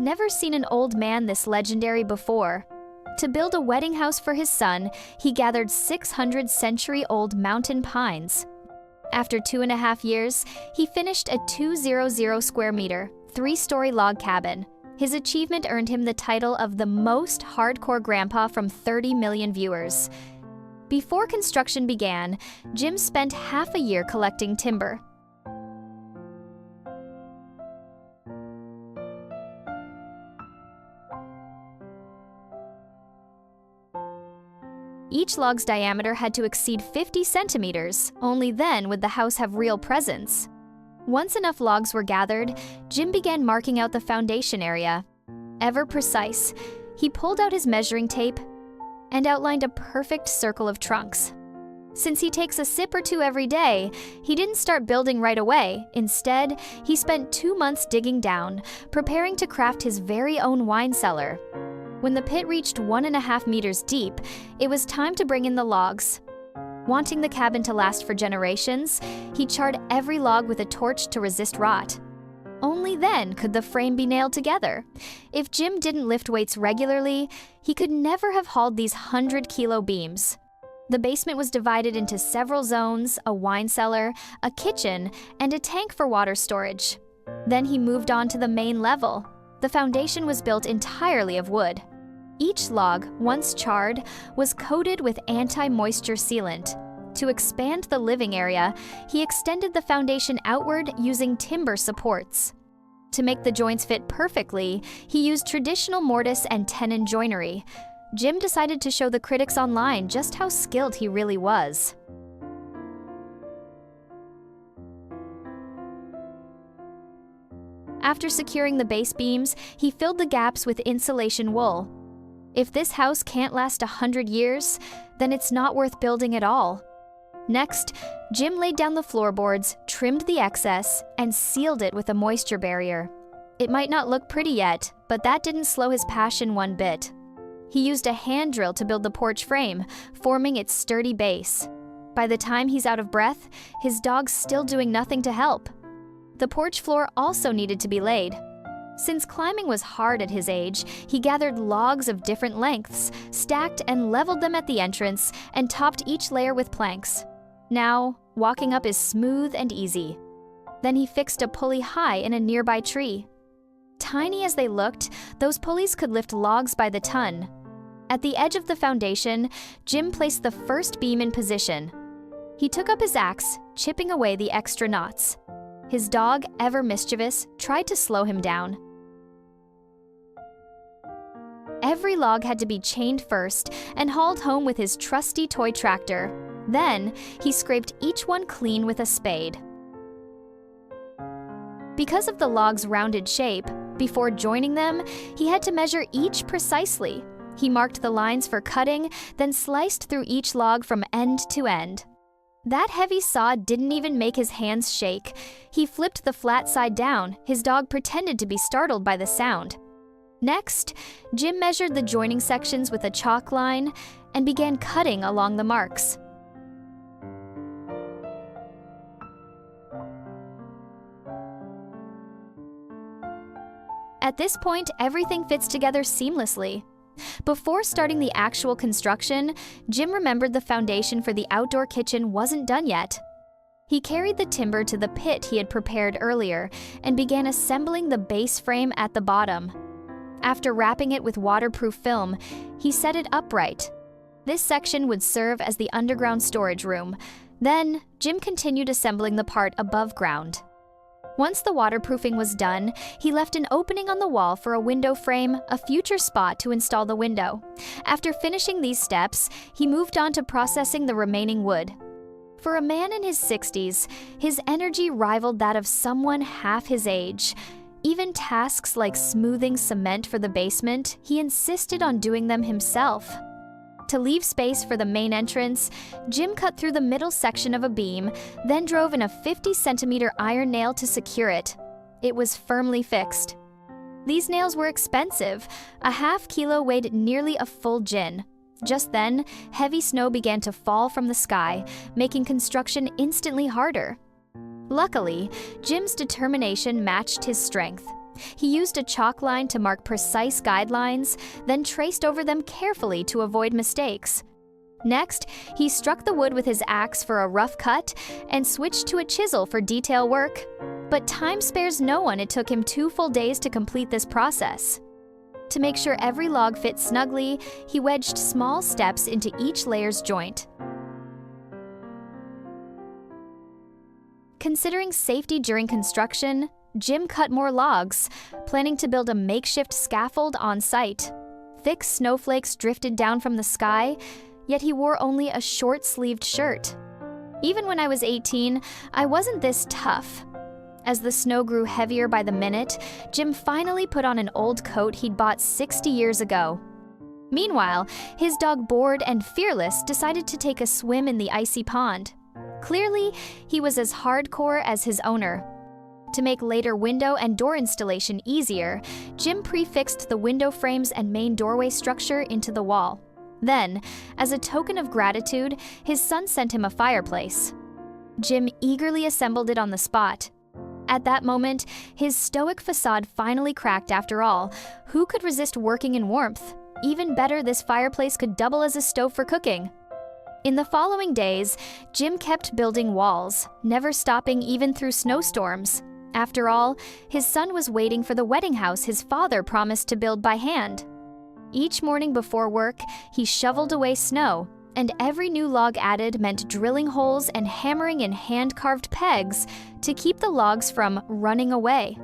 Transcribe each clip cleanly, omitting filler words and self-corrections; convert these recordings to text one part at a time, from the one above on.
never seen an old man this legendary before. To build a wedding house for his son, he gathered 600-century-old mountain pines. After 2.5 years, he finished a 200 square meter, 3-story log cabin. His achievement earned him the title of the most hardcore grandpa from 30 million viewers. Before construction began, Jim spent half a year collecting timber. Each log's diameter had to exceed 50 centimeters. Only then would the house have real presence. Once enough logs were gathered, Jim began marking out the foundation area. Ever precise, he pulled out his measuring tape and outlined a perfect circle of trunks. Since he takes a sip or two every day, he didn't start building right away. Instead, he spent 2 months digging down, preparing to craft his very own wine cellar. When the pit reached 1.5 meters deep, it was time to bring in the logs. Wanting the cabin to last for generations, he charred every log with a torch to resist rot. Only then could the frame be nailed together. If Jim didn't lift weights regularly, he could never have hauled these 100-kilo beams. The basement was divided into several zones, a wine cellar, a kitchen, and a tank for water storage. Then he moved on to the main level. The foundation was built entirely of wood. Each log, once charred, was coated with anti-moisture sealant. To expand the living area, he extended the foundation outward using timber supports. To make the joints fit perfectly, he used traditional mortise and tenon joinery. Jim decided to show the critics online just how skilled he really was. After securing the base beams, he filled the gaps with insulation wool. If this house can't last 100 years, then it's not worth building at all. Next, Jim laid down the floorboards, trimmed the excess, and sealed it with a moisture barrier. It might not look pretty yet, but that didn't slow his passion one bit. He used a hand drill to build the porch frame, forming its sturdy base. By the time he's out of breath, his dog's still doing nothing to help. The porch floor also needed to be laid. Since climbing was hard at his age, he gathered logs of different lengths, stacked and leveled them at the entrance, and topped each layer with planks. Now, walking up is smooth and easy. Then he fixed a pulley high in a nearby tree. Tiny as they looked, those pulleys could lift logs by the ton. At the edge of the foundation, Jim placed the first beam in position. He took up his axe, chipping away the extra knots. His dog, ever mischievous, tried to slow him down. Every log had to be chained first and hauled home with his trusty toy tractor. Then, he scraped each one clean with a spade. Because of the log's rounded shape, before joining them, he had to measure each precisely. He marked the lines for cutting, then sliced through each log from end to end. That heavy saw didn't even make his hands shake. He flipped the flat side down. His dog pretended to be startled by the sound. Next, Jim measured the joining sections with a chalk line and began cutting along the marks. At this point, everything fits together seamlessly. Before starting the actual construction, Jim remembered the foundation for the outdoor kitchen wasn't done yet. He carried the timber to the pit he had prepared earlier and began assembling the base frame at the bottom. After wrapping it with waterproof film, he set it upright. This section would serve as the underground storage room. Then, Jim continued assembling the part above ground. Once the waterproofing was done, he left an opening on the wall for a window frame, a future spot to install the window. After finishing these steps, he moved on to processing the remaining wood. For a man in his 60s, his energy rivaled that of someone half his age. Even tasks like smoothing cement for the basement, he insisted on doing them himself. To leave space for the main entrance, Jim cut through the middle section of a beam, then drove in a 50-centimeter iron nail to secure it. It was firmly fixed. These nails were expensive. A half kilo weighed nearly a full gin. Just then, heavy snow began to fall from the sky, making construction instantly harder. Luckily, Jim's determination matched his strength. He used a chalk line to mark precise guidelines, then traced over them carefully to avoid mistakes. Next, he struck the wood with his axe for a rough cut and switched to a chisel for detail work. But time spares no one. It took him 2 full days to complete this process. To make sure every log fit snugly, he wedged small steps into each layer's joint. Considering safety during construction, Jim cut more logs, planning to build a makeshift scaffold on site. Thick snowflakes drifted down from the sky, yet he wore only a short-sleeved shirt. Even when I was 18, I wasn't this tough. As the snow grew heavier by the minute, Jim finally put on an old coat he'd bought 60 years ago. Meanwhile, his dog Bored and Fearless decided to take a swim in the icy pond. Clearly, he was as hardcore as his owner. To make later window and door installation easier, Jim prefixed the window frames and main doorway structure into the wall. Then, as a token of gratitude, his son sent him a fireplace. Jim eagerly assembled it on the spot. At that moment, his stoic facade finally cracked after all. Who could resist working in warmth? Even better, this fireplace could double as a stove for cooking. In the following days, Jim kept building walls, never stopping even through snowstorms. After all, his son was waiting for the wedding house his father promised to build by hand. Each morning before work, he shoveled away snow, and every new log added meant drilling holes and hammering in hand-carved pegs to keep the logs from running away.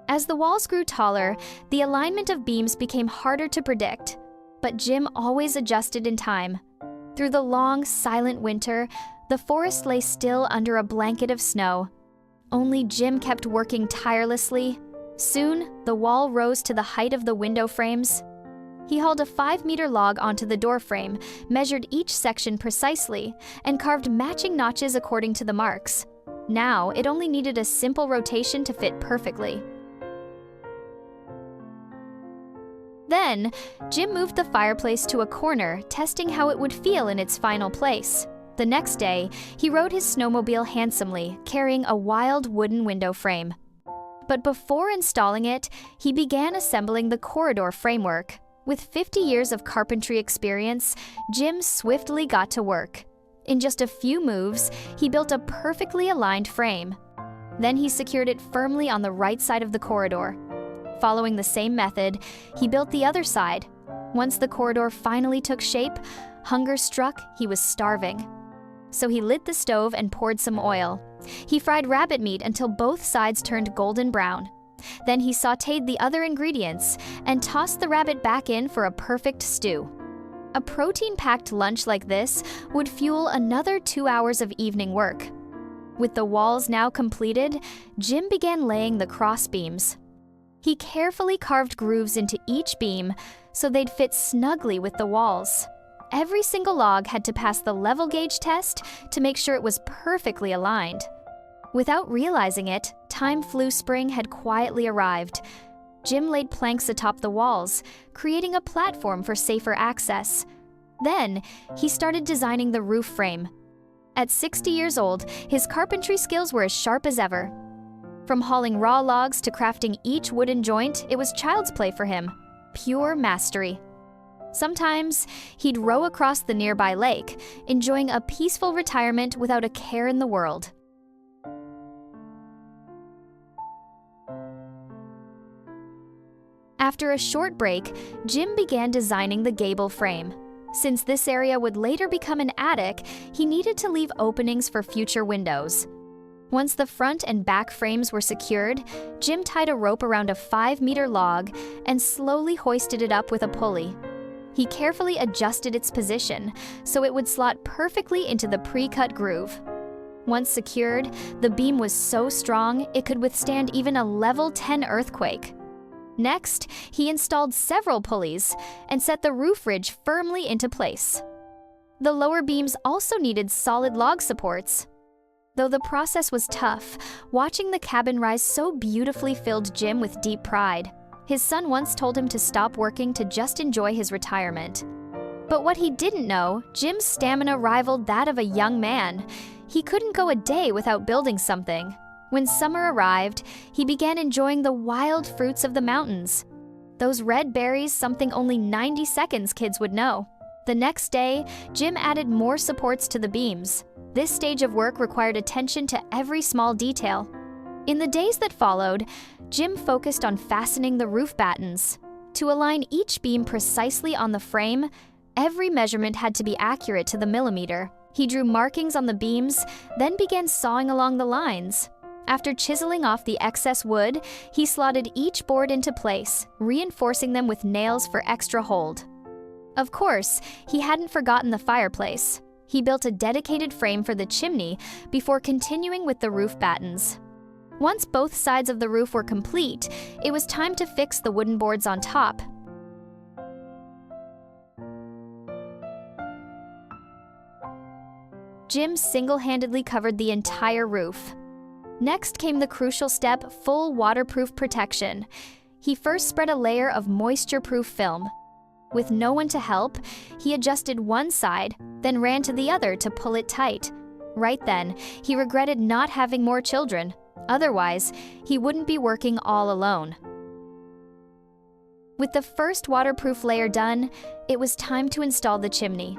As the walls grew taller, the alignment of beams became harder to predict, but Jim always adjusted in time. Through the long, silent winter, the forest lay still under a blanket of snow. Only Jim kept working tirelessly. Soon, the wall rose to the height of the window frames. He hauled a 5-meter log onto the door frame, measured each section precisely, and carved matching notches according to the marks. Now, it only needed a simple rotation to fit perfectly. Then, Jim moved the fireplace to a corner, testing how it would feel in its final place. The next day, he rode his snowmobile handsomely, carrying a wild wooden window frame. But before installing it, he began assembling the corridor framework. With 50 years of carpentry experience, Jim swiftly got to work. In just a few moves, he built a perfectly aligned frame. Then he secured it firmly on the right side of the corridor. Following the same method, he built the other side. Once the corridor finally took shape, hunger struck. He was starving. So he lit the stove and poured some oil. He fried rabbit meat until both sides turned golden brown. Then he sautéed the other ingredients and tossed the rabbit back in for a perfect stew. A protein-packed lunch like this would fuel another 2 hours of evening work. With the walls now completed, Jim began laying the cross beams. He carefully carved grooves into each beam so they'd fit snugly with the walls. Every single log had to pass the level gauge test to make sure it was perfectly aligned. Without realizing it, time flu spring had quietly arrived. Jim laid planks atop the walls, creating a platform for safer access. Then, he started designing the roof frame. At 60 years old, his carpentry skills were as sharp as ever. From hauling raw logs to crafting each wooden joint, it was child's play for him. Pure mastery. Sometimes, he'd row across the nearby lake, enjoying a peaceful retirement without a care in the world. After a short break, Jim began designing the gable frame. Since this area would later become an attic, he needed to leave openings for future windows. Once the front and back frames were secured, Jim tied a rope around a 5-meter log and slowly hoisted it up with a pulley. He carefully adjusted its position so it would slot perfectly into the pre-cut groove. Once secured, the beam was so strong it could withstand even a level 10 earthquake. Next, he installed several pulleys and set the roof ridge firmly into place. The lower beams also needed solid log supports. Though the process was tough, watching the cabin rise so beautifully filled Jim with deep pride. His son once told him to stop working to just enjoy his retirement. But what he didn't know, Jim's stamina rivaled that of a young man. He couldn't go a day without building something. When summer arrived, he began enjoying the wild fruits of the mountains. Those red berries, something only 90 seconds kids would know. The next day, Jim added more supports to the beams. This stage of work required attention to every small detail. In the days that followed, Jim focused on fastening the roof battens. To align each beam precisely on the frame, every measurement had to be accurate to the millimeter. He drew markings on the beams, then began sawing along the lines. After chiseling off the excess wood, he slotted each board into place, reinforcing them with nails for extra hold. Of course, he hadn't forgotten the fireplace. He built a dedicated frame for the chimney before continuing with the roof battens. Once both sides of the roof were complete, it was time to fix the wooden boards on top. Jim single-handedly covered the entire roof. Next came the crucial step, full waterproof protection. He first spread a layer of moisture-proof film. With no one to help, he adjusted one side, then ran to the other to pull it tight. Right then, he regretted not having more children. Otherwise, he wouldn't be working all alone. With the first waterproof layer done, it was time to install the chimney.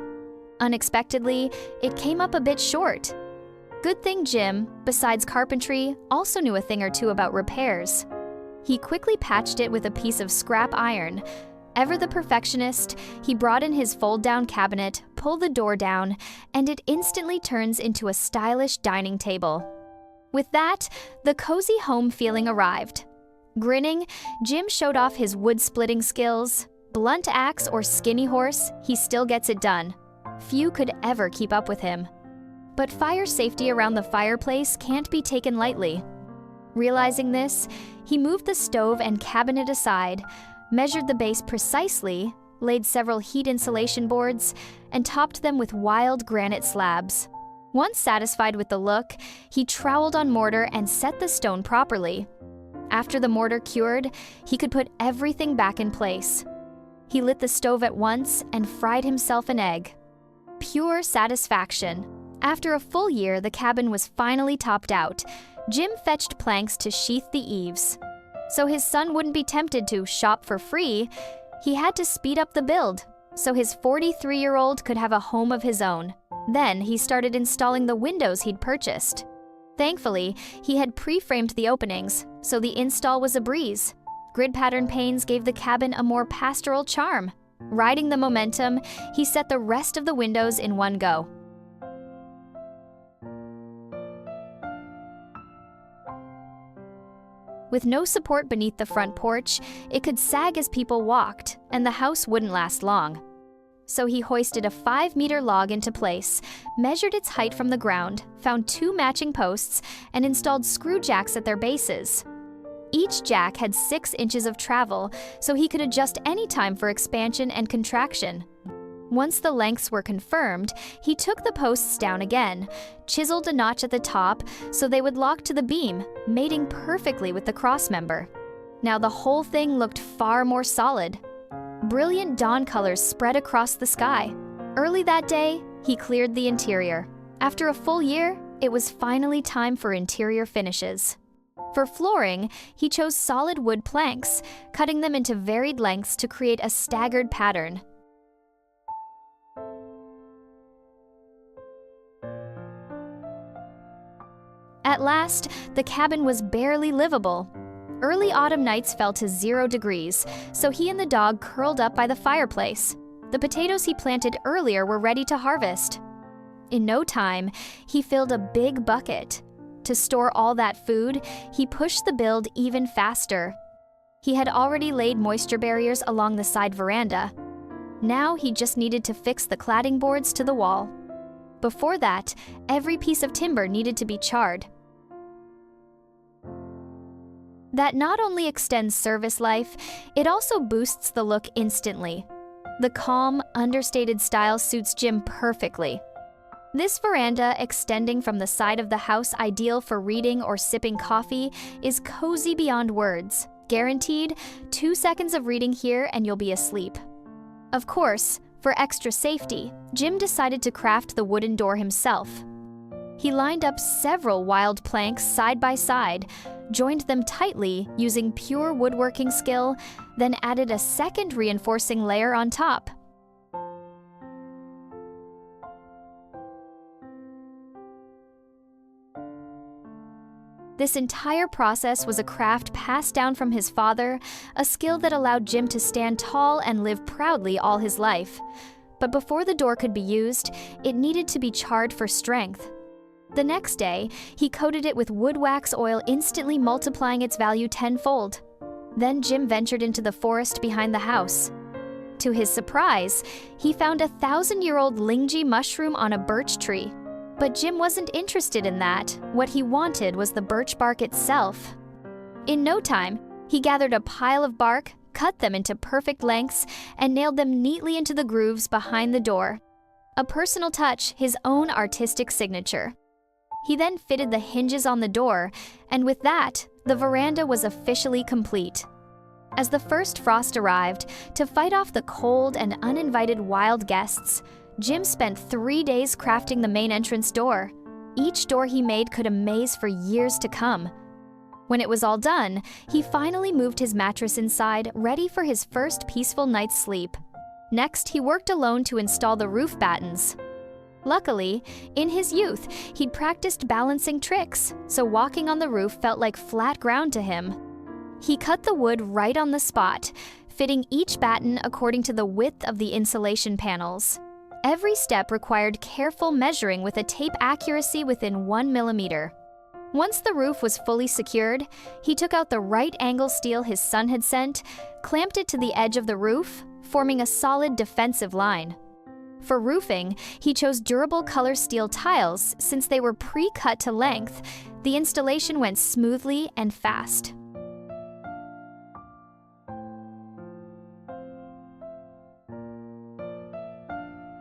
Unexpectedly, it came up a bit short. Good thing Jim, besides carpentry, also knew a thing or two about repairs. He quickly patched it with a piece of scrap iron. Ever the perfectionist, he brought in his fold-down cabinet, pulled the door down, and it instantly turns into a stylish dining table. With that, the cozy home feeling arrived. Grinning, Jim showed off his wood-splitting skills. Blunt axe or skinny horse, he still gets it done. Few could ever keep up with him. But fire safety around the fireplace can't be taken lightly. Realizing this, he moved the stove and cabinet aside, measured the base precisely, laid several heat insulation boards, and topped them with wild granite slabs. Once satisfied with the look, he troweled on mortar and set the stone properly. After the mortar cured, he could put everything back in place. He lit the stove at once and fried himself an egg. Pure satisfaction. After a full year, the cabin was finally topped out. Jim fetched planks to sheath the eaves. So his son wouldn't be tempted to shop for free, he had to speed up the build, so his 43-year-old could have a home of his own. Then he started installing the windows he'd purchased. Thankfully, he had pre-framed the openings, so the install was a breeze. Grid pattern panes gave the cabin a more pastoral charm. Riding the momentum, he set the rest of the windows in one go. With no support beneath the front porch, it could sag as people walked, and the house wouldn't last long. So he hoisted a 5-meter log into place, measured its height from the ground, found 2 matching posts, and installed screw jacks at their bases. Each jack had 6 inches of travel, so he could adjust any time for expansion and contraction. Once the lengths were confirmed, he took the posts down again, chiseled a notch at the top so they would lock to the beam, mating perfectly with the crossmember. Now the whole thing looked far more solid. Brilliant dawn colors spread across the sky. Early that day, he cleared the interior. After a full year, it was finally time for interior finishes. For flooring, he chose solid wood planks, cutting them into varied lengths to create a staggered pattern. At last, the cabin was barely livable. Early autumn nights fell to 0 degrees, so he and the dog curled up by the fireplace. The potatoes he planted earlier were ready to harvest. In no time, he filled a big bucket. To store all that food, he pushed the build even faster. He had already laid moisture barriers along the side veranda. Now he just needed to fix the cladding boards to the wall. Before that, every piece of timber needed to be charred. That not only extends service life, it also boosts the look instantly. The calm, understated style suits Jim perfectly. This veranda, extending from the side of the house ideal for reading or sipping coffee, is cozy beyond words. Guaranteed, 2 seconds of reading here and you'll be asleep. Of course, for extra safety, Jim decided to craft the wooden door himself. He He lined up several wild planks side by side, joined them tightly using pure woodworking skill, then added a second reinforcing layer on top. This entire process was a craft passed down from his father, a skill that allowed Jim to stand tall and live proudly all his life. But before the door could be used, it needed to be charred for strength. The next day, he coated it with wood wax oil, instantly multiplying its value tenfold. Then Jim ventured into the forest behind the house. To his surprise, he found a 1,000-year-old lingji mushroom on a birch tree. But Jim wasn't interested in that. What he wanted was the birch bark itself. In no time, he gathered a pile of bark, cut them into perfect lengths, and nailed them neatly into the grooves behind the door. A personal touch, his own artistic signature. He then fitted the hinges on the door, and with that, the veranda was officially complete. As the first frost arrived, to fight off the cold and uninvited wild guests, Jim spent 3 days crafting the main entrance door. Each door he made could amaze for years to come. When it was all done, he finally moved his mattress inside, ready for his first peaceful night's sleep. Next, he worked alone to install the roof battens. Luckily, in his youth, he'd practiced balancing tricks, so walking on the roof felt like flat ground to him. He cut the wood right on the spot, fitting each batten according to the width of the insulation panels. Every step required careful measuring with a tape accuracy within 1 millimeter. Once the roof was fully secured, he took out the right-angle steel his son had sent, clamped it to the edge of the roof, forming a solid defensive line. For roofing, he chose durable color steel tiles since they were pre-cut to length. The installation went smoothly and fast.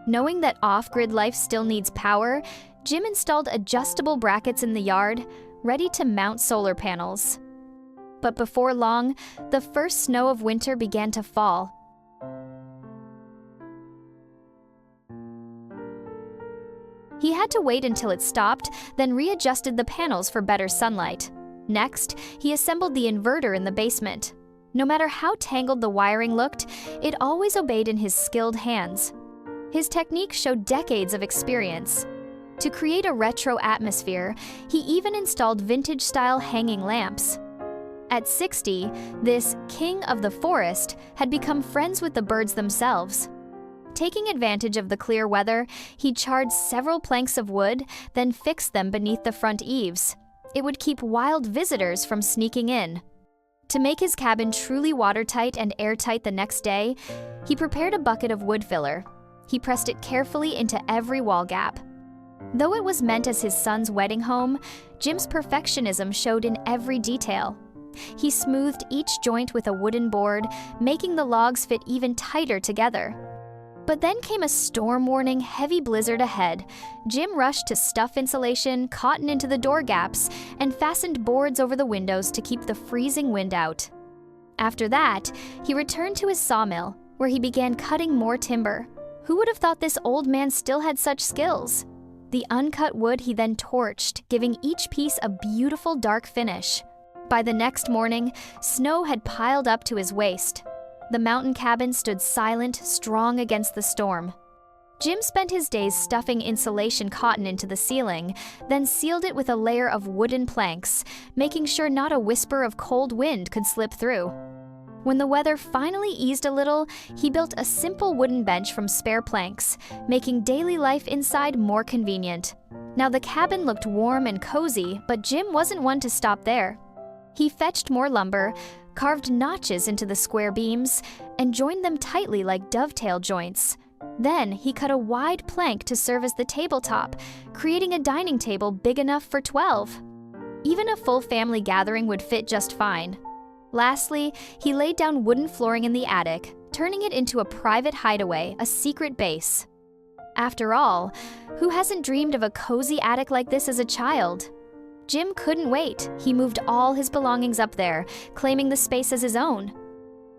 Knowing that off-grid life still needs power, Jim installed adjustable brackets in the yard, ready to mount solar panels. But before long, the first snow of winter began to fall. He had to wait until it stopped, then readjusted the panels for better sunlight. Next, he assembled the inverter in the basement. No matter how tangled the wiring looked, it always obeyed in his skilled hands. His technique showed decades of experience. To create a retro atmosphere, he even installed vintage-style hanging lamps. At 60, this king of the forest had become friends with the birds themselves. Taking advantage of the clear weather, he charred several planks of wood, then fixed them beneath the front eaves. It would keep wild visitors from sneaking in. To make his cabin truly watertight and airtight the next day, he prepared a bucket of wood filler. He pressed it carefully into every wall gap. Though it was meant as his son's wedding home, Jim's perfectionism showed in every detail. He smoothed each joint with a wooden board, making the logs fit even tighter together. But then came a storm warning, heavy blizzard ahead. Jim rushed to stuff insulation, cotton into the door gaps, and fastened boards over the windows to keep the freezing wind out. After that, he returned to his sawmill, where he began cutting more timber. Who would have thought this old man still had such skills? The uncut wood he then torched, giving each piece a beautiful dark finish. By the next morning, snow had piled up to his waist. The mountain cabin stood silent, strong against the storm. Jim spent his days stuffing insulation cotton into the ceiling, then sealed it with a layer of wooden planks, making sure not a whisper of cold wind could slip through. When the weather finally eased a little, he built a simple wooden bench from spare planks, making daily life inside more convenient. Now the cabin looked warm and cozy, but Jim wasn't one to stop there. He fetched more lumber, carved notches into the square beams, and joined them tightly like dovetail joints. Then he cut a wide plank to serve as the tabletop, creating a dining table big enough for 12. Even a full family gathering would fit just fine. Lastly, he laid down wooden flooring in the attic, turning it into a private hideaway, a secret base. After all, who hasn't dreamed of a cozy attic like this as a child? Jim couldn't wait. He moved all his belongings up there, claiming the space as his own.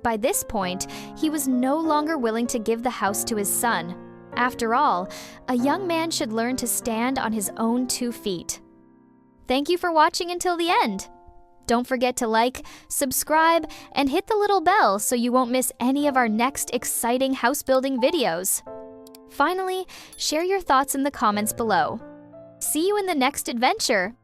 By this point, he was no longer willing to give the house to his son. After all, a young man should learn to stand on his own 2 feet. Thank you for watching until the end. Don't forget to like, subscribe, and hit the little bell so you won't miss any of our next exciting house building videos. Finally, share your thoughts in the comments below. See you in the next adventure!